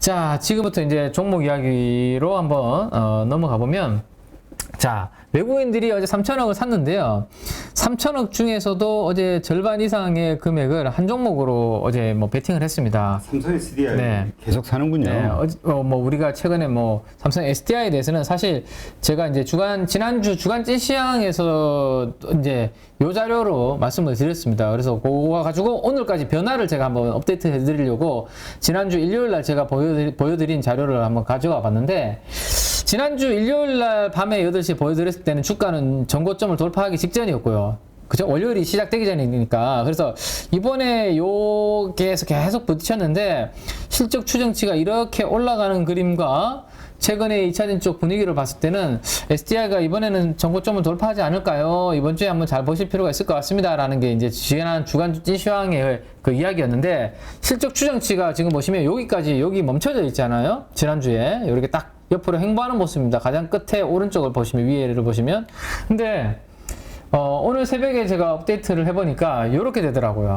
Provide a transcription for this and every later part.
자, 지금부터 이제 종목 이야기로 한번 넘어가 보면, 자, 외국인들이 어제 3천억을 샀는데요. 3천억 중에서도 어제 절반 이상의 금액을 한 종목으로 어제 뭐 베팅을 했습니다. 삼성 SDI 네. 계속 사는군요. 네, 뭐 우리가 최근에 뭐 삼성 SDI에 대해서는 사실 제가 이제 지난주 주간 찌시장에서 이제 요 자료로 말씀을 드렸습니다. 그래서 그거 가지고 오늘까지 변화를 제가 한번 업데이트 해드리려고 지난주 일요일 날 제가 보여드린 자료를 한번 가져와 봤는데, 지난주 일요일 날 밤에 8시에 보여드렸을 때는 주가는 전고점을 돌파하기 직전이었고요. 그죠? 월요일이 시작되기 전이니까. 그래서 이번에 요게에서 계속 부딪혔는데, 실적 추정치가 이렇게 올라가는 그림과 최근에 2차전 쪽 분위기를 봤을 때는 SDI가 이번에는 전고점을 돌파하지 않을까요? 이번 주에 한번 잘 보실 필요가 있을 것 같습니다. 라는 게 이제 지난 주간 찐시황의 그 이야기였는데, 실적 추정치가 지금 보시면 여기까지 여기 멈춰져 있잖아요. 지난주에. 이렇게 딱 옆으로 행보하는 모습입니다. 가장 끝에 오른쪽을 보시면, 위에를 보시면. 근데 오늘 새벽에 제가 업데이트를 해보니까 이렇게 되더라고요.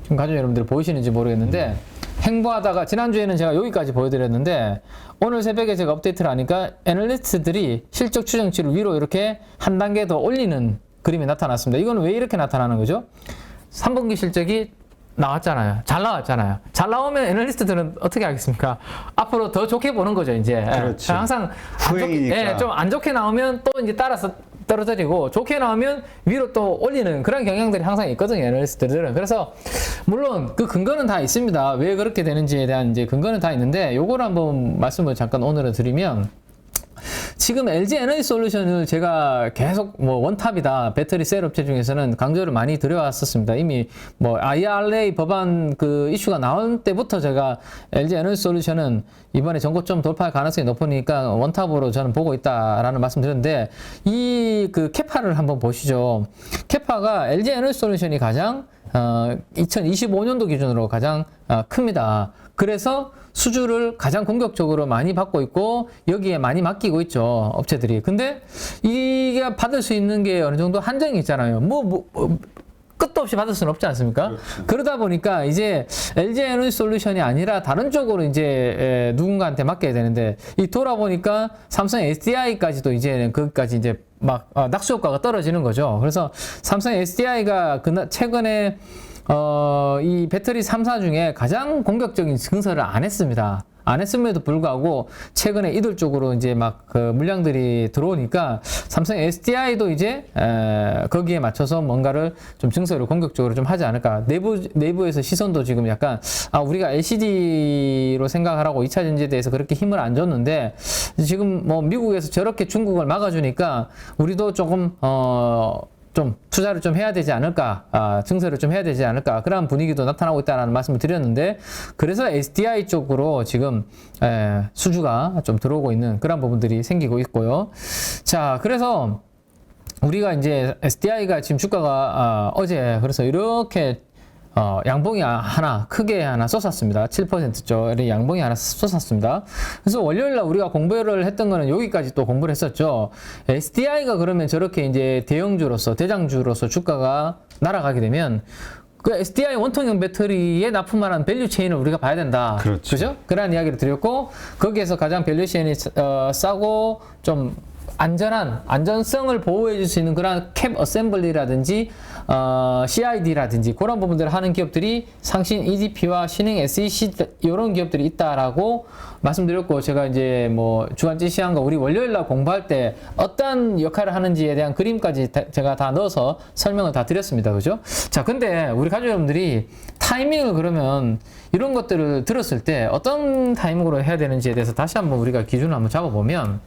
지금 가족 여러분들 보이시는지 모르겠는데, 행보하다가 지난주에는 제가 여기까지 보여드렸는데, 오늘 새벽에 제가 업데이트를 하니까 애널리스트들이 실적 추정치를 위로 이렇게 한 단계 더 올리는 그림이 나타났습니다. 이건 왜 이렇게 나타나는 거죠? 3분기 실적이 나왔잖아요. 잘 나왔잖아요. 잘 나오면 애널리스트들은 어떻게 하겠습니까? 앞으로 더 좋게 보는 거죠, 이제. 그렇죠. 항상 후행이니까. 좀 안 좋게 나오면 또 이제 따라서 떨어뜨리고, 좋게 나오면 위로 또 올리는 그런 경향들이 항상 있거든요, 애널리스트들은. 그래서 물론 그 근거는 다 있습니다. 왜 그렇게 되는지에 대한 이제 근거는 다 있는데, 요거를 한번 말씀을 잠깐 오늘은 드리면, 지금 LG 에너지 솔루션을 제가 계속 뭐 원탑이다, 배터리 셀 업체 중에서는 강조를 많이 드려왔었습니다. 이미 뭐 IRA 법안 그 이슈가 나온 때부터 제가 LG 에너지 솔루션은 이번에 전고점 돌파할 가능성이 높으니까 원탑으로 저는 보고 있다라는 말씀 드렸는데, 이 그 캐파를 한번 보시죠. 캐파가 LG 에너지 솔루션이 가장 2025년도 기준으로 가장 큽니다. 그래서 수주를 가장 공격적으로 많이 받고 있고, 여기에 많이 맡기고 있죠, 업체들이. 근데 이게 받을 수 있는 게 어느 정도 한정이 있잖아요. 끝도 없이 받을 수는 없지 않습니까? 그렇죠. 그러다 보니까 이제 LG 에너지 솔루션이 아니라 다른 쪽으로 이제 누군가한테 맡겨야 되는데, 이 돌아보니까 삼성 SDI까지도 이제는 거기까지 이제 막 낙수 효과가 떨어지는 거죠. 그래서 삼성 SDI가 최근에 이 배터리 3사 중에 가장 공격적인 증설을 안 했습니다. 안 했음에도 불구하고 최근에 이들 쪽으로 이제 막 그 물량들이 들어오니까 삼성 SDI도 이제 거기에 맞춰서 뭔가를 좀 증설을 공격적으로 좀 하지 않을까. 내부에서 시선도 지금 약간 우리가 LCD로 생각하라고 2차 전지에 대해서 그렇게 힘을 안 줬는데, 지금 뭐 미국에서 저렇게 중국을 막아주니까 우리도 조금 좀 투자를 좀 해야 되지 않을까, 증설을 좀 해야 되지 않을까, 그런 분위기도 나타나고 있다는 말씀을 드렸는데, 그래서 SDI 쪽으로 지금 수주가 좀 들어오고 있는 그런 부분들이 생기고 있고요. 자, 그래서 우리가 이제 SDI가 지금 주가가 어제 그래서 이렇게 양봉이 하나, 크게 하나 쏟았습니다. 7%쪽 양봉이 하나 쏟았습니다. 그래서 월요일날 우리가 공부를 했던 거는 여기까지 또 공부를 했었죠. SDI가 그러면 저렇게 이제 대장주로서 주가가 날아가게 되면, 그 SDI 원통형 배터리에 납품하는 밸류 체인을 우리가 봐야 된다. 그렇죠. 그죠? 그런 이야기를 드렸고, 거기에서 가장 밸류 체인이 싸고 좀 안전성을 보호해 줄 수 있는 그런 캡 어셈블리라든지 CID라든지 그런 부분들을 하는 기업들이 상신 EDP와 신흥 SEC 이런 기업들이 있다라고 말씀드렸고, 제가 이제 뭐 주간 찌시한거 우리 월요일 날 공부할 때 어떤 역할을 하는지에 대한 그림까지 제가 다 넣어서 설명을 다 드렸습니다. 그죠? 자, 근데 우리 가족 여러분들이 타이밍을 그러면 이런 것들을 들었을 때 어떤 타이밍으로 해야 되는지에 대해서 다시 한번 우리가 기준을 한번 잡아보면,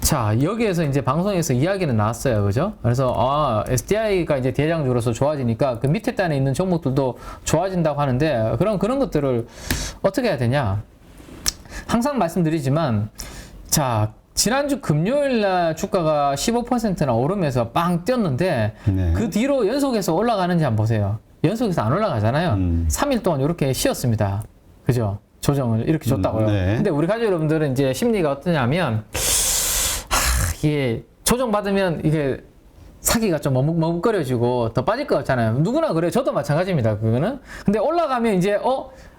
자, 여기에서 이제 방송에서 이야기는 나왔어요. 그죠? 그래서, SDI가 이제 대장주로서 좋아지니까 그 밑에 단에 있는 종목들도 좋아진다고 하는데, 그런 것들을 어떻게 해야 되냐? 항상 말씀드리지만, 자, 지난주 금요일 날 주가가 15%나 오르면서 빵 뛰었는데, 네. 그 뒤로 연속해서 올라가는지 한번 보세요. 연속해서 안 올라가잖아요. 3일 동안 이렇게 쉬었습니다. 그죠? 조정을 이렇게 줬다고요. 네. 근데 우리 가족 여러분들은 이제 심리가 어떠냐면, 이게 조정받으면 이게 사기가 좀 머뭇거려지고 더 빠질 것 같잖아요. 누구나 그래요. 저도 마찬가지입니다. 그거는. 근데 올라가면 이제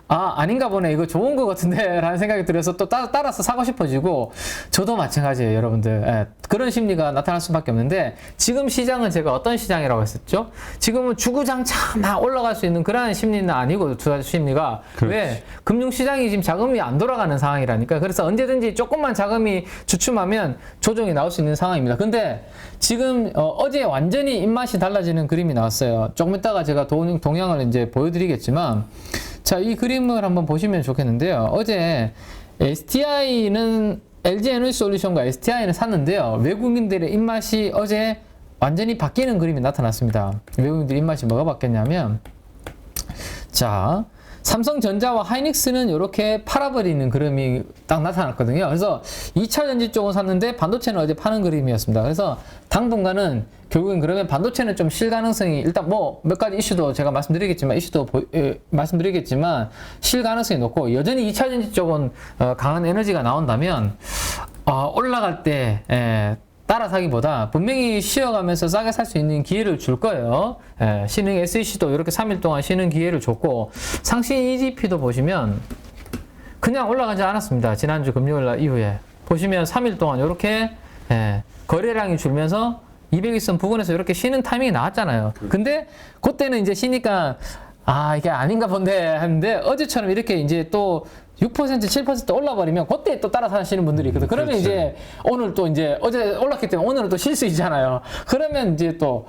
아닌가 보네. 이거 좋은 거 같은데 라는 생각이 들어서 또 따라서 사고 싶어지고 저도 마찬가지예요, 여러분들. 예, 그런 심리가 나타날 수밖에 없는데 지금 시장은 제가 어떤 시장이라고 했었죠? 지금은 주구장창 막 올라갈 수 있는 그런 심리는 아니고 투자 심리가 그렇지. 왜? 금융시장이 지금 자금이 안 돌아가는 상황이라니까. 그래서 언제든지 조금만 자금이 주춤하면 조정이 나올 수 있는 상황입니다. 근데 지금 어제 완전히 입맛이 달라지는 그림이 나왔어요. 조금 이따가 제가 동향을 이제 보여드리겠지만 자, 이 그림을 한번 보시면 좋겠는데요. 어제 STI는 LG 에너지솔루션과 STI는 샀는데요. 외국인들의 입맛이 어제 완전히 바뀌는 그림이 나타났습니다. 외국인들의 입맛이 뭐가 바뀌었냐면 자, 삼성전자와 하이닉스는 이렇게 팔아버리는 그림이 딱 나타났거든요. 그래서 2차 전지 쪽은 샀는데 반도체는 어제 파는 그림이었습니다. 그래서 당분간은 결국엔 그러면 반도체는 좀 실 가능성이 일단 뭐 몇 가지 이슈도 제가 말씀드리겠지만 말씀드리겠지만 실 가능성이 높고 여전히 2차 전지 쪽은 강한 에너지가 나온다면 올라갈 때 따라 사기보다 분명히 쉬어가면서 싸게 살 수 있는 기회를 줄 거예요. 신흥 SEC도 이렇게 3일 동안 쉬는 기회를 줬고 상신 EGP도 보시면 그냥 올라가지 않았습니다. 지난주 금요일 날 이후에 보시면 3일 동안 이렇게 거래량이 줄면서 200일선 부근에서 이렇게 쉬는 타이밍이 나왔잖아요. 근데 그때는 이제 쉬니까 이게 아닌가 본데 하는데 어제처럼 이렇게 이제 또 6%, 7% 올라버리면 그때 또 따라 사시는 분들이 있거든. 그러면 그렇죠. 이제 오늘 또 이제 어제 올랐기 때문에 오늘은 또 쉴 수 있잖아요. 그러면 이제 또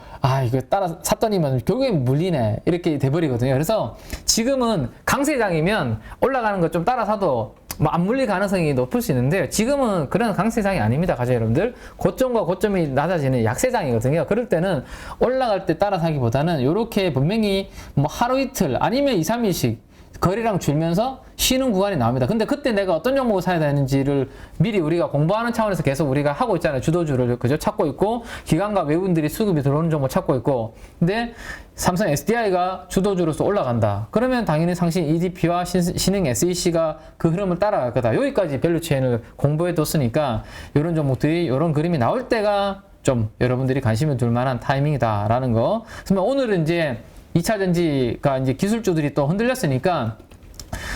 이거 따라 샀더니만 결국엔 물리네 이렇게 돼버리거든요. 그래서 지금은 강세장이면 올라가는 거 좀 따라 사도 뭐 안 물릴 가능성이 높을 수 있는데 지금은 그런 강세장이 아닙니다, 가족 여러분들. 고점과 고점이 낮아지는 약세장이거든요. 그럴 때는 올라갈 때 따라 사기보다는 이렇게 분명히 뭐 하루 이틀 아니면 2, 3일씩 거래량 줄면서 쉬는 구간이 나옵니다. 근데 그때 내가 어떤 종목을 사야 되는지를 미리 우리가 공부하는 차원에서 계속 우리가 하고 있잖아요. 주도주를 그죠? 찾고 있고 기관과 외국인들이 수급이 들어오는 종목 찾고 있고. 근데 삼성 SDI가 주도주로서 올라간다. 그러면 당연히 상신 EDP와 신흥 SEC가 그 흐름을 따라갈 거다. 여기까지 밸류 체인을 공부해 뒀으니까 이런 종목들이 이런 그림이 나올 때가 좀 여러분들이 관심을 둘 만한 타이밍이다라는 거. 그러면 오늘은 이제 2차 전지가 이제 기술주들이 또 흔들렸으니까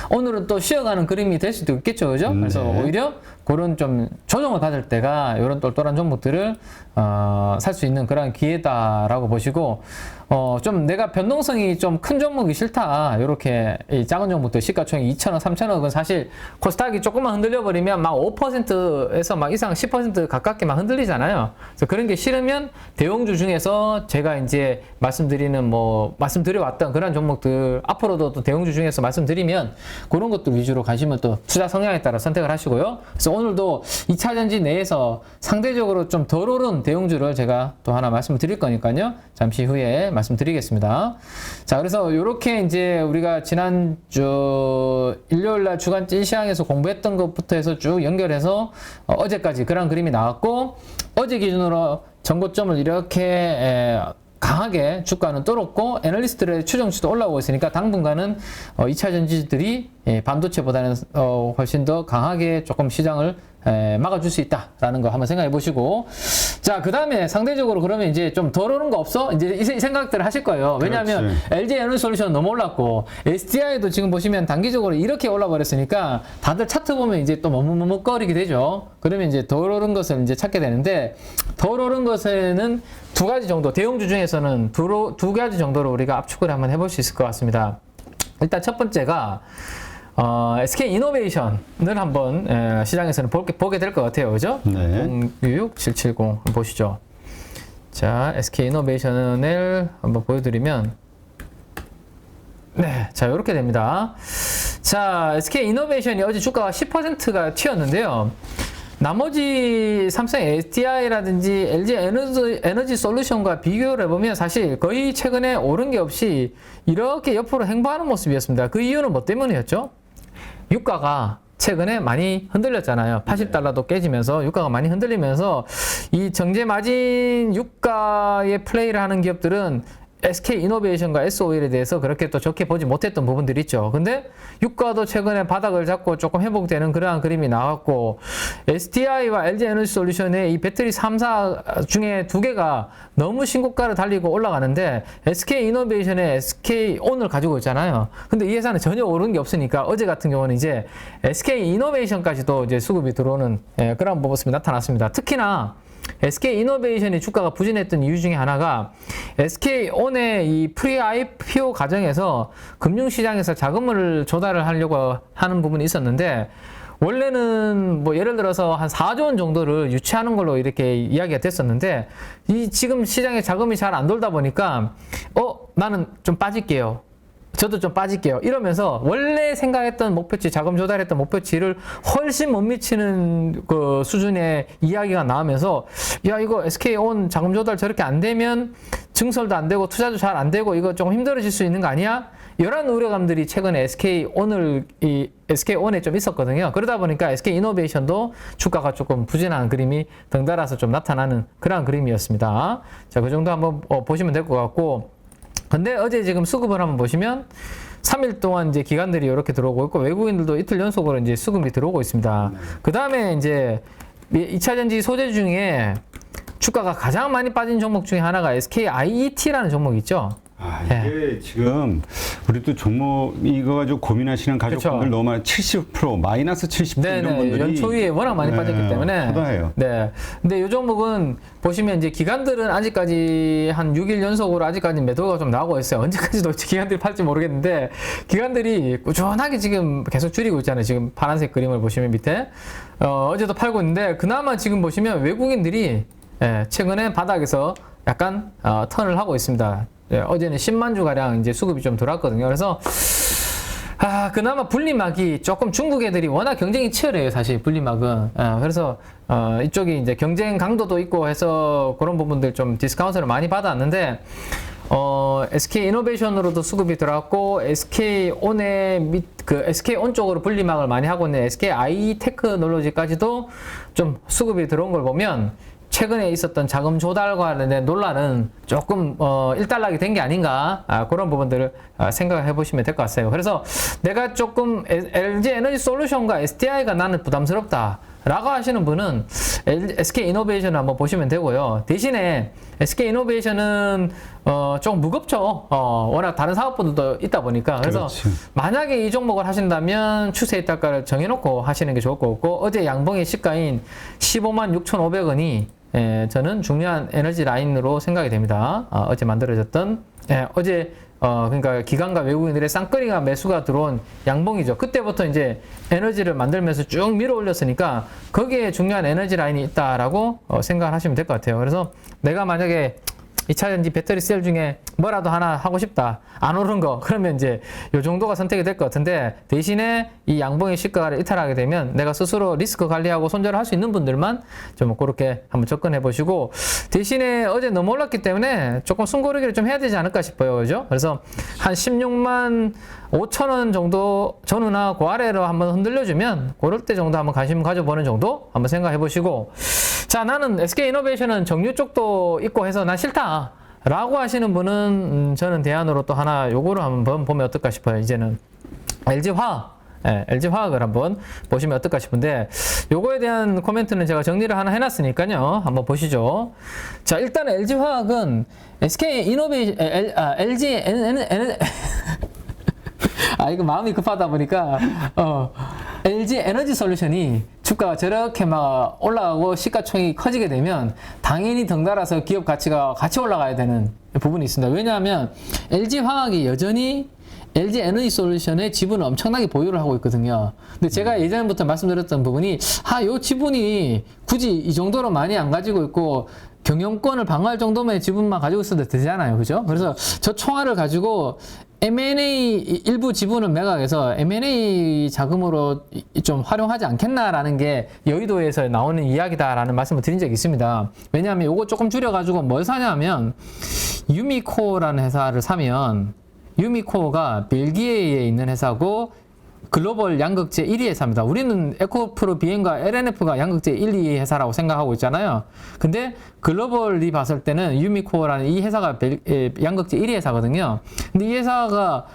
오늘은 또 쉬어가는 그림이 될 수도 있겠죠, 그죠? 그래서 오히려 그런 좀 조정을 받을 때가 이런 똘똘한 종목들을 살 수 있는 그런 기회다라고 보시고 좀 내가 변동성이 좀 큰 종목이 싫다. 이렇게 이 작은 종목들 시가총액 2,000원, 3,000원은 사실 코스닥이 조금만 흔들려 버리면 막 5%에서 막 이상 10% 가깝게 막 흔들리잖아요. 그래서 그런 게 싫으면 대형주 중에서 제가 이제 말씀드려왔던 그런 종목들 앞으로도 또 대형주 중에서 말씀드리면 그런 것들 위주로 관심을 또 투자 성향에 따라 선택을 하시고요. 그래서 오늘도 2차 전지 내에서 상대적으로 좀 덜 오른 대형주를 제가 또 하나 말씀을 드릴 거니까요. 잠시 후에 말씀드리겠습니다. 자, 그래서 이렇게 이제 우리가 지난주 일요일날 주간 찐시황에서 공부했던 것부터 해서 쭉 연결해서 어제까지 그런 그림이 나왔고 어제 기준으로 전고점을 이렇게 강하게 주가는 뚫었고 애널리스트들의 추정치도 올라오고 있으니까 당분간은 2차 전지들이 반도체보다는 훨씬 더 강하게 조금 시장을 막아줄 수 있다라는 거 한번 생각해 보시고 자, 그 다음에 상대적으로 그러면 이제 좀 덜 오는 거 없어? 이제 이 생각들을 하실 거예요. 왜냐하면 그렇지. LG 에너지솔루션은 너무 올랐고 SDI도 지금 보시면 단기적으로 이렇게 올라 버렸으니까 다들 차트 보면 이제 또 머뭇머뭇거리게 되죠. 그러면 이제 덜 오른 것을 이제 찾게 되는데 덜 오른 것에는 두 가지 정도, 대형주 중에서는 두 가지 정도로 우리가 압축을 한번 해볼 수 있을 것 같습니다. 일단 첫 번째가 SK 이노베이션을 한번 시장에서는 보게 될 것 같아요. 그죠? 네. 066770 보시죠. 자, SK 이노베이션을 한번 보여드리면 네, 자, 이렇게 됩니다. 자, SK 이노베이션이 어제 주가가 10%가 튀었는데요. 나머지 삼성 SDI라든지 LG 에너지 솔루션과 비교를 해보면 사실 거의 최근에 오른 게 없이 이렇게 옆으로 행보하는 모습이었습니다. 그 이유는 뭐 때문이었죠? 유가가 최근에 많이 흔들렸잖아요. 80달러도 깨지면서 유가가 많이 흔들리면서 이 정제 마진 유가에 플레이를 하는 기업들은 SK 이노베이션과 S-오일에 대해서 그렇게 또 좋게 보지 못했던 부분들이 있죠. 근데 유가도 최근에 바닥을 잡고 조금 회복되는 그러한 그림이 나왔고, SDI와 LG 에너지 솔루션의 이 배터리 3사 중에 두 개가 너무 신고가를 달리고 올라가는데, SK 이노베이션의 SK온을 가지고 있잖아요. 근데 이 회사는 전혀 오른 게 없으니까 어제 같은 경우는 이제 SK 이노베이션까지도 이제 수급이 들어오는 그런 모습이 나타났습니다. 특히나 SK 이노베이션의 주가가 부진했던 이유 중에 하나가 SK온의 이 프리-IPO 과정에서 금융시장에서 자금을 조달을 하려고 하는 부분이 있었는데, 원래는 뭐 예를 들어서 한 4조 원 정도를 유치하는 걸로 이렇게 이야기가 됐었는데, 이 지금 시장에 자금이 잘 안 돌다 보니까 나는 좀 빠질게요. 저도 좀 빠질게요. 이러면서 원래 생각했던 목표치, 자금 조달했던 목표치를 훨씬 못 미치는 그 수준의 이야기가 나오면서, 야, 이거 SK온 자금 조달 저렇게 안 되면 증설도 안 되고 투자도 잘 안 되고 이거 조금 힘들어질 수 있는 거 아니야? 이런 우려감들이 최근에 SK온에 좀 있었거든요. 그러다 보니까 SK 이노베이션도 주가가 조금 부진한 그림이 덩달아서 좀 나타나는 그런 그림이었습니다. 자, 그 정도 한번 보시면 될 것 같고, 근데 어제 지금 수급을 한번 보시면 3일 동안 이제 기관들이 이렇게 들어오고 있고, 외국인들도 이틀 연속으로 이제 수급이 들어오고 있습니다. 그 다음에 이제 2차전지 소재 중에 주가가 가장 많이 빠진 종목 중에 하나가 SKIET라는 종목이 있죠. 이게 지금 우리도 종목 이거 가지고 고민하시는 가족분들 그쵸. 너무 많아요. 70% 마이너스 70% 이런 분들이 연초위에 워낙 많이 빠졌기 때문에. 허다해요. 네. 근데 이 종목은 보시면 이제 기관들은 아직까지 한 6일 연속으로 아직까지 매도가 좀 나오고 있어요. 언제까지도 기관들이 팔지 모르겠는데, 기관들이 꾸준하게 지금 계속 줄이고 있잖아요. 지금 파란색 그림을 보시면 밑에 어제도 팔고 있는데, 그나마 지금 보시면 외국인들이 최근에 바닥에서 약간 턴을 하고 있습니다. 어제는 10만 주 가량 이제 수급이 좀 들어왔거든요. 그래서 그나마 분리막이 조금 중국 애들이 워낙 경쟁이 치열해요, 사실 분리막은. 그래서 이쪽이 이제 경쟁 강도도 있고 해서 그런 부분들 좀 디스카운트를 많이 받았는데, SK 이노베이션으로도 수급이 들어왔고, SK온의 그 SK온 쪽으로 분리막을 많이 하고 있는 SKI 테크놀로지까지도 좀 수급이 들어온 걸 보면, 최근에 있었던 자금 조달과 관련된 논란은 조금 일단락이 된 게 아닌가, 그런 부분들을 생각해 보시면 될 것 같아요. 그래서 내가 조금 LG 에너지 솔루션과 SDI가 나는 부담스럽다 라고 하시는 분은 SK 이노베이션을 한번 보시면 되고요. 대신에 SK 이노베이션은 좀 무겁죠. 워낙 다른 사업부들도 있다 보니까. 그래서 그렇지. 만약에 이 종목을 하신다면 추세 이탈가를 정해놓고 하시는 게 좋을 것 같고, 어제 양봉의 시가인 156,500원이 저는 중요한 에너지 라인으로 생각이 됩니다. 어제 만들어졌던, 어제 그러니까 기관과 외국인들의 쌍끌이가 매수가 들어온 양봉이죠. 그때부터 이제 에너지를 만들면서 쭉 밀어 올렸으니까 거기에 중요한 에너지 라인이 있다라고 생각을 하시면 될 것 같아요. 그래서 내가 만약에 2차전지 배터리 셀 중에 뭐라도 하나 하고 싶다, 안 오른 거, 그러면 이제 요 정도가 선택이 될 것 같은데, 대신에 이 양봉의 시가를 이탈하게 되면 내가 스스로 리스크 관리하고 손절을 할 수 있는 분들만 좀 그렇게 한번 접근해 보시고, 대신에 어제 너무 올랐기 때문에 조금 숨고르기를 좀 해야 되지 않을까 싶어요. 그죠? 그래서 한 16만 5천 원 정도 전후나 그 아래로 한번 흔들려주면 그럴 때 정도 한번 관심 가져보는 정도 한번 생각해 보시고, 자, 나는 SK 이노베이션은 정유 쪽도 있고 해서 난 싫다 라고 하시는 분은 저는 대안으로 또 하나 요거를 한번 보면 어떨까 싶어요. 이제는 LG화학, LG화학을 한번 보시면 어떨까 싶은데, 요거에 대한 코멘트는 제가 정리를 하나 해놨으니까요. 한번 보시죠. 자, 일단 LG화학은 SK 이노베이션, LG 이거 마음이 급하다 보니까, LG 에너지 솔루션이 주가가 저렇게 막 올라가고 시가총이 커지게 되면 당연히 덩달아서 기업 가치가 같이 올라가야 되는 부분이 있습니다. 왜냐하면 LG 화학이 여전히 LG 에너지 솔루션의 지분을 엄청나게 보유를 하고 있거든요. 근데 제가 예전부터 말씀드렸던 부분이, 요 지분이 굳이 이 정도로 많이 안 가지고 있고 경영권을 방어할 정도의 지분만 가지고 있어도 되잖아요. 그죠? 그래서 저 총알을 가지고 M&A 일부 지분을 매각해서 M&A 자금으로 좀 활용하지 않겠나라는 게 여의도에서 나오는 이야기다라는 말씀을 드린 적이 있습니다. 왜냐하면 이거 조금 줄여가지고 뭘 사냐면, 유미코라는 회사를 사면, 유미코가 벨기에에 있는 회사고 글로벌 양극재 1위 회사입니다. 우리는 에코프로 BM과 LNF가 양극재 1, 2위 회사라고 생각하고 있잖아요. 근데 글로벌이 봤을 때는 유미코어라는 이 회사가 양극재 1위 회사거든요. 근데 이 회사가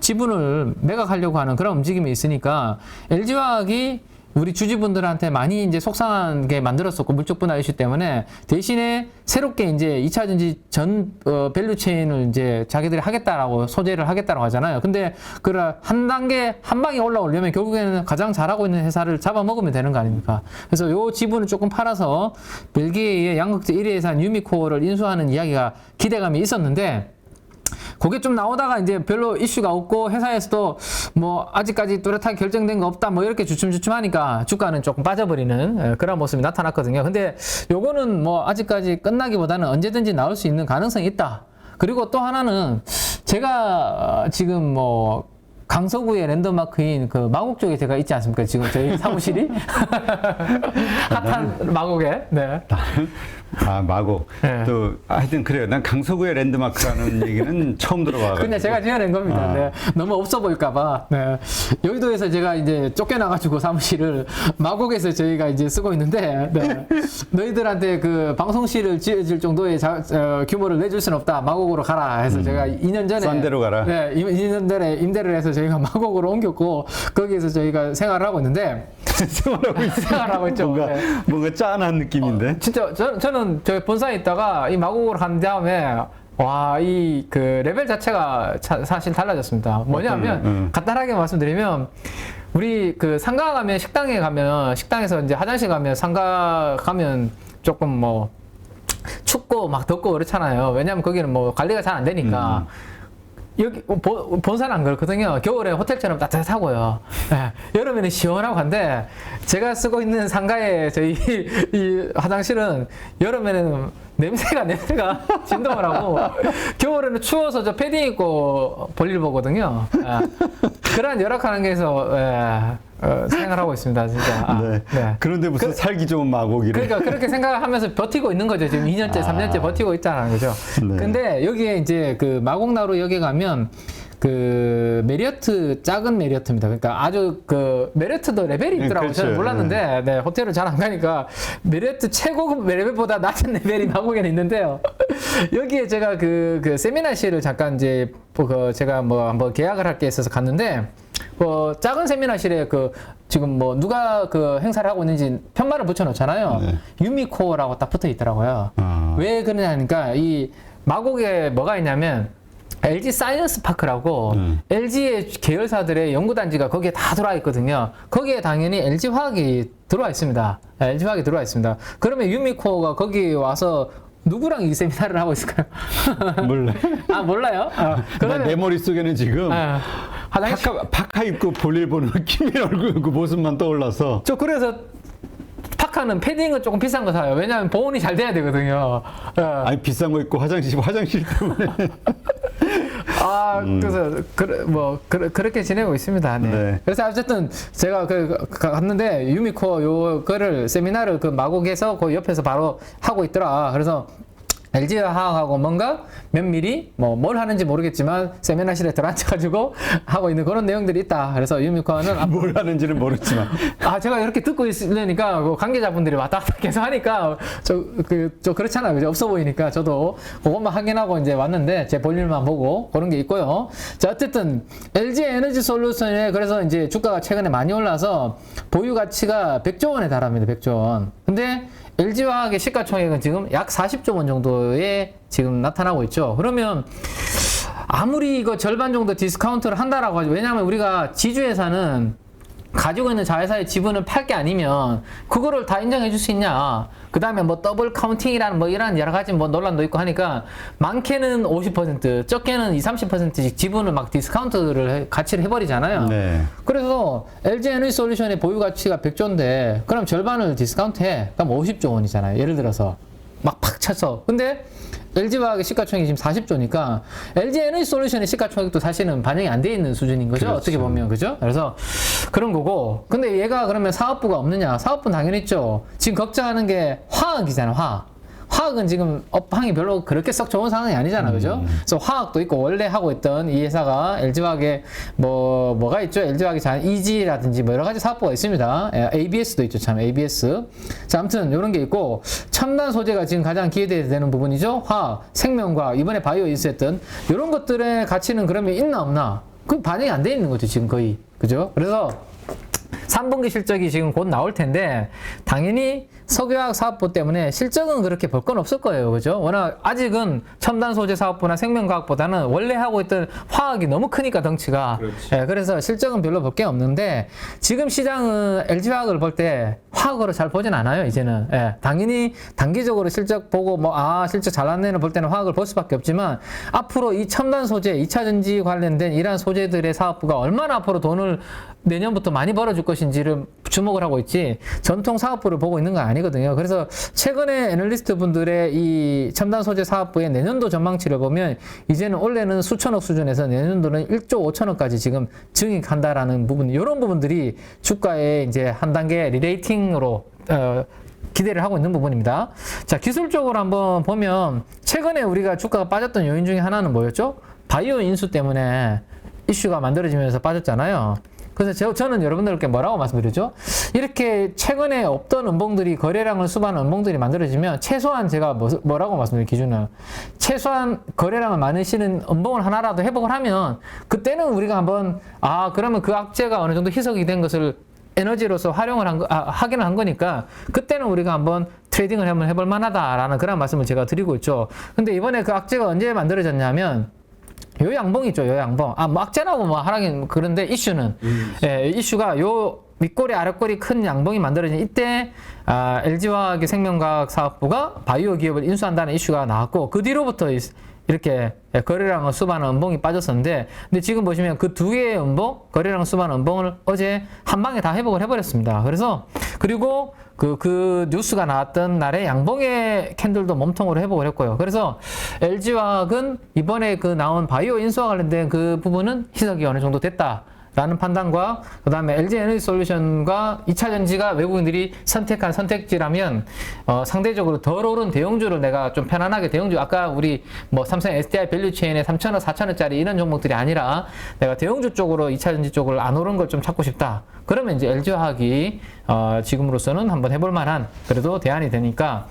지분을 매각하려고 하는 그런 움직임이 있으니까 LG화학이 우리 주주분들한테 많이 이제 속상하게 만들었었고, 물적 분할 이슈 때문에 대신에 새롭게 이제 2차전지 전 밸류체인을 이제 자기들이 하겠다라고 소재를 하겠다라고 하잖아요. 근데 그걸 한 단계 한 방에 올라오려면 결국에는 가장 잘하고 있는 회사를 잡아먹으면 되는 거 아닙니까? 그래서 요 지분을 조금 팔아서 벨기에의 양극재 1위 회사인 유미코어를 인수하는 이야기가 기대감이 있었는데, 그게 좀 나오다가 이제 별로 이슈가 없고 회사에서도 뭐 아직까지 뚜렷하게 결정된 거 없다 뭐 이렇게 주춤주춤 하니까 주가는 조금 빠져버리는 그런 모습이 나타났거든요. 근데 요거는 뭐 아직까지 끝나기보다는 언제든지 나올 수 있는 가능성이 있다. 그리고 또 하나는 제가 지금 뭐 강서구의 랜드마크인 그 마곡 쪽에 제가 있지 않습니까? 지금 저희 사무실이 핫한 마곡에. 네. 마곡. 네. 또 하여튼 그래요. 난 강서구의 랜드마크라는 얘기는 처음 들어봐가지고. 근데 제가 지어낸 겁니다. 네. 너무 없어 보일까봐. 네. 여의도에서 제가 이제 쫓겨나가지고 사무실을 마곡에서 저희가 이제 쓰고 있는데, 네. 너희들한테 그 방송실을 지어줄 정도의 규모를 내줄 수는 없다. 마곡으로 가라 해서 제가 2년 전에. 싼 데로 가라. 네. 2년 전에 임대를 해서 저희가 마곡으로 옮겼고, 거기에서 저희가 생활을 하고 있는데. 생활하고 있죠. 뭔가 짠한 느낌인데. 진짜 저는 저희 본사에 있다가 이 마곡으로 간 다음에 와, 이 그 레벨 자체가 사실 달라졌습니다. 뭐냐면 간단하게 말씀드리면 우리 그 상가 가면 식당에 가면 식당에서 이제 화장실 가면 상가 가면 조금 뭐 춥고 막 덥고 그렇잖아요. 왜냐면 거기는 뭐 관리가 잘 안 되니까. 여기 본사는 안 그렇거든요. 겨울에 호텔처럼 따뜻하고요. 네. 여름에는 시원하고 한데 제가 쓰고 있는 상가의 저희 이 화장실은 여름에는 냄새가 진동을 하고 겨울에는 추워서 저 패딩 입고 볼일 보거든요. 그런 열악한 환경에서 생활하고 있습니다, 진짜. 네. 네. 그런데 무슨 살기 좋은 마곡이래. 그러니까 그렇게 생각하면서 버티고 있는 거죠. 지금 2년째, 3년째 버티고 있다는 거죠. 네. 근데 여기에 이제 그 마곡나루 여기 가면 그 메리어트, 작은 메리어트입니다. 그러니까 아주 그 메리어트도 레벨이 있더라고요. 그렇죠. 저는 몰랐는데, 네, 호텔을 잘 안 가니까 메리어트 최고급 레벨보다 낮은 레벨이 마곡에는 있는데요. 여기에 제가 그 세미나실을 잠깐 이제 제가 뭐 한번 계약을 할 게 있어서 갔는데, 작은 세미나실에 지금 뭐 누가 그 행사를 하고 있는지 편말을 붙여놓잖아요. 네. 유미코어라고 딱 붙어 있더라고요. 왜 그러냐니까 이 마곡에 뭐가 있냐면 LG 사이언스 파크라고 LG의 계열사들의 연구단지가 거기에 다 들어와 있거든요. 거기에 당연히 LG 화학이 들어와 있습니다. LG 화학이 들어와 있습니다. 그러면 유미코어가 거기 와서 누구랑 이 세미나를 하고 있을까요? 몰라요. 몰라요? 내 머릿속에는 지금 파카 입고 볼일 보는 김민 얼굴 그 모습만 떠올라서. 저 그래서 파카는 패딩은 조금 비싼 거 사요. 왜냐하면 보온이 잘 돼야 되거든요. 아니 비싼 거 입고 화장실 때문에. 그래서 그렇게 지내고 있습니다. 네. 네. 그래서 어쨌든 제가 갔는데 유미코어 요거를 세미나를 그 마곡에서 그 옆에서 바로 하고 있더라. 그래서 LG 화학하고 뭔가 면밀히 뭘 하는지 모르겠지만 세미나실에 들어앉아가지고 하고 있는 그런 내용들이 있다. 그래서 유미코어는 뭘 하는지는 모르지만 제가 이렇게 듣고 있으니까 그 관계자분들이 왔다 갔다 계속 하니까 저 그렇잖아요. 그죠? 없어 보이니까 저도 그것만 확인하고 이제 왔는데 제 볼일만 보고 그런 게 있고요. 자, 어쨌든 LG 에너지 솔루션에 그래서 이제 주가가 최근에 많이 올라서 보유 가치가 100조 원에 달합니다. 100조 원. 근데 LG화학의 시가총액은 지금 약 40조 원 정도에 지금 나타나고 있죠. 그러면 아무리 이거 절반 정도 디스카운트를 한다라고 하죠. 왜냐하면 우리가 지주회사는 가지고 있는 자회사의 지분을 팔 게 아니면 그거를 다 인정해 줄 수 있냐. 그 다음에 뭐 더블 카운팅이라는 뭐 이런 여러 가지 뭐 논란도 있고 하니까 많게는 50%, 적게는 20-30%씩 지분을 막 디스카운트를 가치를 해버리잖아요. 네. 그래서 LG 에너지 솔루션의 보유 가치가 100조인데 그럼 절반을 디스카운트 해. 그럼 50조 원이잖아요. 예를 들어서 막 팍 쳐서. 근데 LG화학의 시가총액이 지금 40조니까 LG 에너지 솔루션의 시가총액도 사실은 반영이 안 돼 있는 수준인 거죠. 그렇죠. 어떻게 보면. 그죠? 그래서 그런 거고. 근데 얘가 그러면 사업부가 없느냐? 사업부는 당연히 있죠. 지금 걱정하는 게 화학이잖아, 화학. 화학은 지금 업황이 별로 그렇게 썩 좋은 상황이 아니잖아, 그죠? 그래서 화학도 있고 원래 하고 있던 이 회사가 LG화학에 뭐가 있죠? LG화학이 잘 EG라든지 뭐 여러 가지 사업부가 있습니다. ABS도 있죠, 참 ABS. 자, 아무튼 이런 게 있고 첨단 소재가 지금 가장 기대되는 부분이죠. 화학, 생명과학, 이번에 바이오 인수했던 이런 것들의 가치는 그러면 있나 없나? 그 반영이 안 돼 있는 거죠, 지금 거의, 그죠? 그래서 3분기 실적이 지금 곧 나올 텐데 당연히 석유화학 사업부 때문에 실적은 그렇게 볼 건 없을 거예요. 그죠? 워낙 아직은 첨단 소재 사업부나 생명과학보다는 원래 하고 있던 화학이 너무 크니까 덩치가. 예, 그래서 실적은 별로 볼 게 없는데 지금 시장은 LG화학을 볼 때 화학으로 잘 보진 않아요. 이제는. 예, 당연히 단기적으로 실적 보고 실적 잘 났네는 볼 때는 화학을 볼 수밖에 없지만 앞으로 이 첨단 소재, 2차 전지 관련된 이러한 소재들의 사업부가 얼마나 앞으로 돈을 내년부터 많이 벌어줄 것인지를 주목을 하고 있지 전통 사업부를 보고 있는 건 아니거든요. 그래서 최근에 애널리스트 분들의 이 첨단 소재 사업부의 내년도 전망치를 보면 이제는 올해는 수천억 수준에서 내년도는 1조 5천억까지 지금 증익한다라는 부분, 이런 부분들이 주가에 이제 한 단계 리레이팅으로 기대를 하고 있는 부분입니다. 자, 기술적으로 한번 보면 최근에 우리가 주가가 빠졌던 요인 중에 하나는 뭐였죠? 바이오 인수 때문에 이슈가 만들어지면서 빠졌잖아요. 그래서 저는 여러분들께 뭐라고 말씀드리죠? 이렇게 최근에 없던 음봉들이 거래량을 수반하는 음봉들이 만들어지면 최소한 제가 뭐라고 말씀드릴 기준은 최소한 거래량을 많으시는 음봉을 하나라도 회복을 하면 그때는 우리가 한번 그러면 그 악재가 어느 정도 희석이 된 것을 에너지로서 활용을 하기는 한 거니까 그때는 우리가 한번 트레이딩을 한번 해볼 만하다라는 그런 말씀을 제가 드리고 있죠. 근데 이번에 그 악재가 언제 만들어졌냐면 요 양봉 있죠, 요 양봉. 뭐 악재라고 뭐 하라긴 그런데 이슈는, 이슈가 요 윗꼬리 아랫꼬리 큰 양봉이 만들어진 이때, LG화학의 생명과학 사업부가 바이오 기업을 인수한다는 이슈가 나왔고, 그 뒤로부터 이렇게 거래량을 수반하는 음봉이 빠졌었는데, 근데 지금 보시면 그 두 개의 음봉, 거래량을 수반하는 음봉을 어제 한 방에 다 회복을 해버렸습니다. 그리고 그 뉴스가 나왔던 날에 양봉의 캔들도 몸통으로 회복을 했고요. 그래서 LG화학은 이번에 그 나온 바이오 인수와 관련된 그 부분은 희석이 어느 정도 됐다라는 판단과 그 다음에 LG에너지솔루션과 2차 전지가 외국인들이 선택한 선택지라면 상대적으로 덜 오른 대형주를 내가 좀 편안하게 대형주, 아까 우리 뭐 삼성 SDI 밸류체인에 3,000원, 4,000원짜리 이런 종목들이 아니라 내가 대형주 쪽으로 2차 전지 쪽을 안 오른 걸 좀 찾고 싶다. 그러면 이제 LG화학이 지금으로서는 한번 해볼 만한 그래도 대안이 되니까,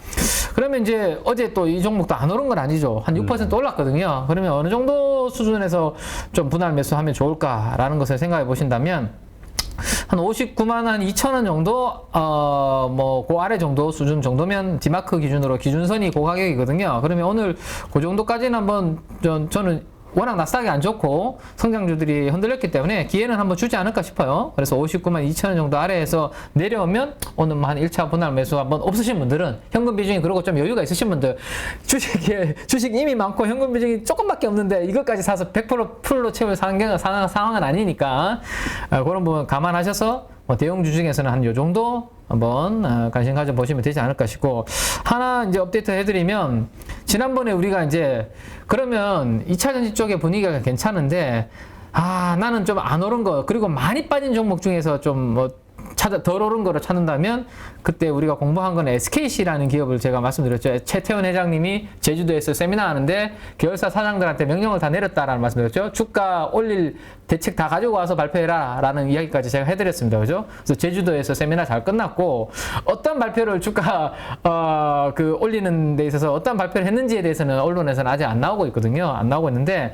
그러면 이제 어제 또 이 종목도 안 오른 건 아니죠. 한 6% 올랐거든요. 그러면 어느 정도 수준에서 좀 분할 매수하면 좋을까라는 것을 생각해 보신다면 한 59만 한 2천원 정도, 그 아래 정도 수준 정도면 디마크 기준으로 기준선이 그 가격이거든요. 그러면 오늘 그 정도까지는 한번 저는 워낙 나스닥이 안 좋고 성장주들이 흔들렸기 때문에 기회는 한번 주지 않을까 싶어요. 그래서 59만 2천원 정도 아래에서 내려오면 오늘 한 1차 분할 매수 한번 없으신 분들은 현금 비중이 그러고 좀 여유가 있으신 분들, 주식 이미 많고 현금 비중이 조금밖에 없는데 이것까지 사서 100% 풀로 채울 상황은 아니니까 그런 부분 감안하셔서 대형주 중에서는 한 요 정도 한번 관심 가져보시면 되지 않을까 싶고, 하나 이제 업데이트 해드리면, 지난번에 우리가 이제 그러면 2차 전지 쪽의 분위기가 괜찮은데 나는 좀 안 오른 거, 그리고 많이 빠진 종목 중에서 좀 덜 오른 거를 찾는다면 그때 우리가 공부한 건 SKC라는 기업을 제가 말씀드렸죠. 최태원 회장님이 제주도에서 세미나 하는데 계열사 사장들한테 명령을 다 내렸다라는 말씀드렸죠. 주가 올릴 대책 다 가지고 와서 발표해라 라는 이야기까지 제가 해드렸습니다. 그죠? 그래서 제주도에서 세미나 잘 끝났고, 어떤 발표를 주가 올리는 데 있어서 어떤 발표를 했는지에 대해서는 언론에서는 아직 안 나오고 있거든요. 안 나오고 있는데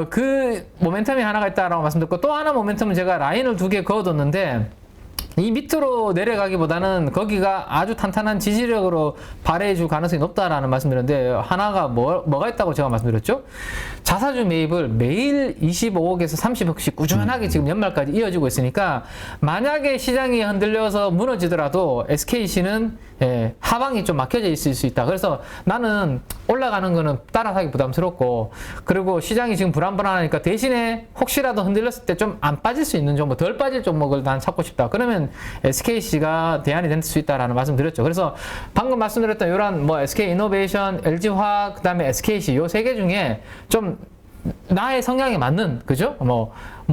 그 모멘텀이 하나가 있다라고 말씀드렸고, 또 하나 모멘텀은 제가 라인을 2개 그어뒀는데 이 밑으로 내려가기보다는 거기가 아주 탄탄한 지지력으로 발휘해줄 가능성이 높다라는 말씀드렸는데, 하나가 뭐가 있다고 제가 말씀드렸죠? 자사주 매입을 매일 25억에서 30억씩 꾸준하게 지금 연말까지 이어지고 있으니까 만약에 시장이 흔들려서 무너지더라도 SKC는 하방이 좀 막혀져 있을 수 있다. 그래서 나는 올라가는 거는 따라하기 부담스럽고, 그리고 시장이 지금 불안불안하니까 대신에 혹시라도 흔들렸을 때 좀 안 빠질 수 있는 종목, 덜 빠질 종목을 난 찾고 싶다. 그러면 SKC가 대안이 될 수 있다라는 말씀 드렸죠. 그래서 방금 말씀드렸던 이런 SK이노베이션, LG화학, 그다음에 SKC 요 세 개 중에 좀 나의 성향에 맞는, 그죠?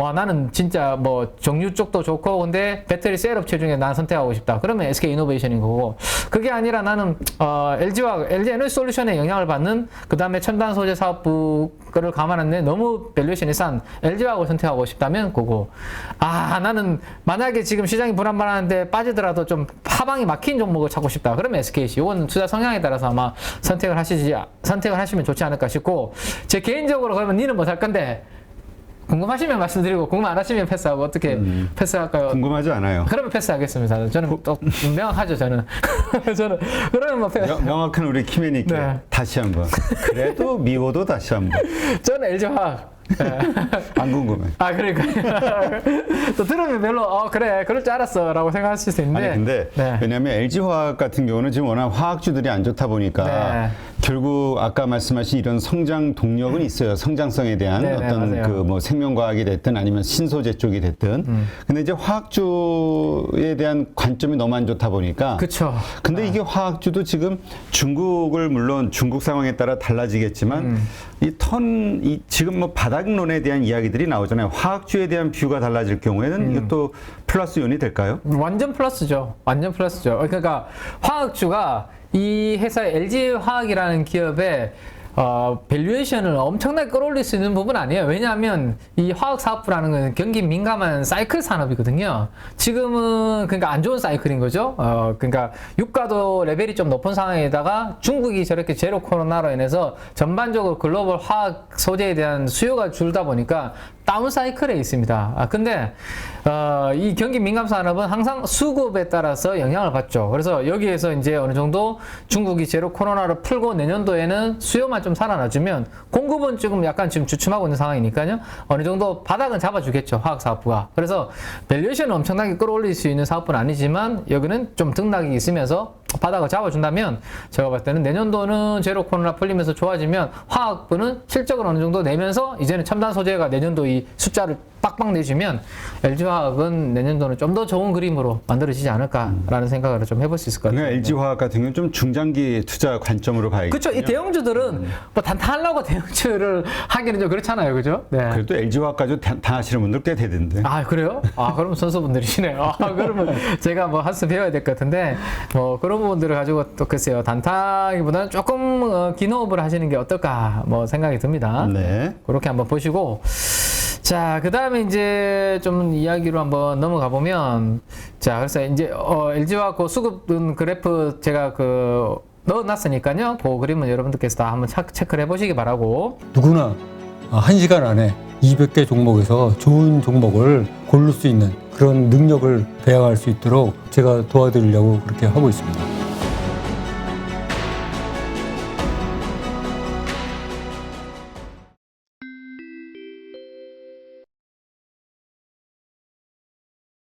뭐 나는 진짜 뭐 정유 쪽도 좋고 근데 배터리 셀 업체 중에 난 선택하고 싶다. 그러면 SK 이노베이션인 거고 그게 아니라 나는 LG와 LG 에너지 솔루션에 영향을 받는 그 다음에 첨단 소재 사업부를 감안했는데 너무 밸류에이션이 싼 LG화학을 선택하고 싶다면 그거. 나는 만약에 지금 시장이 불안불안한데 빠지더라도 좀 하방이 막힌 종목을 찾고 싶다. 그러면 SKC. 이건 투자 성향에 따라서 아마 선택을 하시면 좋지 않을까 싶고 제 개인적으로 그러면 니는 뭐 살 건데 궁금하시면 말씀드리고 궁금 안 하시면 패스하고 어떻게 패스할까요? 궁금하지 않아요. 그러면 패스하겠습니다. 저는 또 명확하죠. 저는 그러면 뭐 명확한 우리 키메니께 네. 다시 한번. 그래도 미워도 다시 한번. 저는 LG화학. 안 궁금해. 그러니까 또 들으면 별로 그래 그럴 줄 알았어라고 생각하실 수 있는데. 아니 근데 네. 왜냐하면 LG화학 같은 경우는 지금 워낙 화학주들이 안 좋다 보니까 네. 결국 아까 말씀하신 이런 성장 동력은 있어요. 성장성에 대한 네, 어떤 맞아요. 그 뭐 생명과학이 됐든 아니면 신소재 쪽이 됐든. 근데 이제 화학주에 대한 관점이 너무 안 좋다 보니까. 그렇죠. 근데 이게 화학주도 지금 중국을 물론 중국 상황에 따라 달라지겠지만 이 지금 뭐 바닥론에 대한 이야기들이 나오잖아요. 화학주에 대한 뷰가 달라질 경우에는 이것도 플러스 요인이 될까요? 완전 플러스죠. 완전 플러스죠. 그러니까 화학주가 이 회사 LG화학이라는 기업의 밸류에이션을 엄청나게 끌어올릴 수 있는 부분은 아니에요. 왜냐하면 이 화학사업부라는 건 경기 민감한 사이클 산업이거든요. 지금은 그러니까 안 좋은 사이클인 거죠. 그러니까 유가도 레벨이 좀 높은 상황에다가 중국이 저렇게 제로 코로나로 인해서 전반적으로 글로벌 화학 소재에 대한 수요가 줄다 보니까 다운 사이클에 있습니다. 근데 이 경기 민감 산업은 항상 수급에 따라서 영향을 받죠. 그래서 여기에서 이제 어느 정도 중국이 제로 코로나를 풀고 내년도에는 수요만 좀 살아나주면 공급은 지금 약간 지금 주춤하고 있는 상황이니까요. 어느 정도 바닥은 잡아주겠죠. 화학사업부가. 그래서 밸류에이션을 엄청나게 끌어올릴 수 있는 사업부는 아니지만 여기는 좀 등락이 있으면서 바닥을 잡아준다면 제가 봤을 때는 내년도는 제로 코로나 풀리면서 좋아지면 화학부는 실적을 어느 정도 내면서 이제는 첨단 소재가 내년도 이 숫자를 빡빡 내주면 LG화학은 내년도는 좀 더 좋은 그림으로 만들어지지 않을까라는 생각을 좀 해볼 수 있을 것 같아요. 그러니까 LG화학 같은 경우는 좀 중장기 투자 관점으로 봐야겠죠. 그렇죠. 이 대형주들은 뭐 단타하려고 대형주를 하기는 좀 그렇잖아요. 그죠? 네. 그래도 LG화학까지 단하시는 분들 꽤 되던데. 그래요? 그럼 선수분들이시네요. 그러면 제가 뭐 한수 배워야 될 것 같은데, 그런 부분들을 가지고 또 글쎄요, 단타기보다는 조금 긴 호흡을 하시는 게 어떨까, 뭐 생각이 듭니다. 네. 그렇게 한번 보시고. 자, 그 다음에 이제 좀 이야기로 한번 넘어가 보면, 자, 그래서 이제, LG화학 그 수급 그래프 제가 넣어놨으니까요. 그 그림은 여러분들께서 다 한번 체크를 해보시기 바라고. 누구나 1시간 안에 200개 종목에서 좋은 종목을 고를 수 있는 그런 능력을 배양할 수 있도록 제가 도와드리려고 그렇게 하고 있습니다.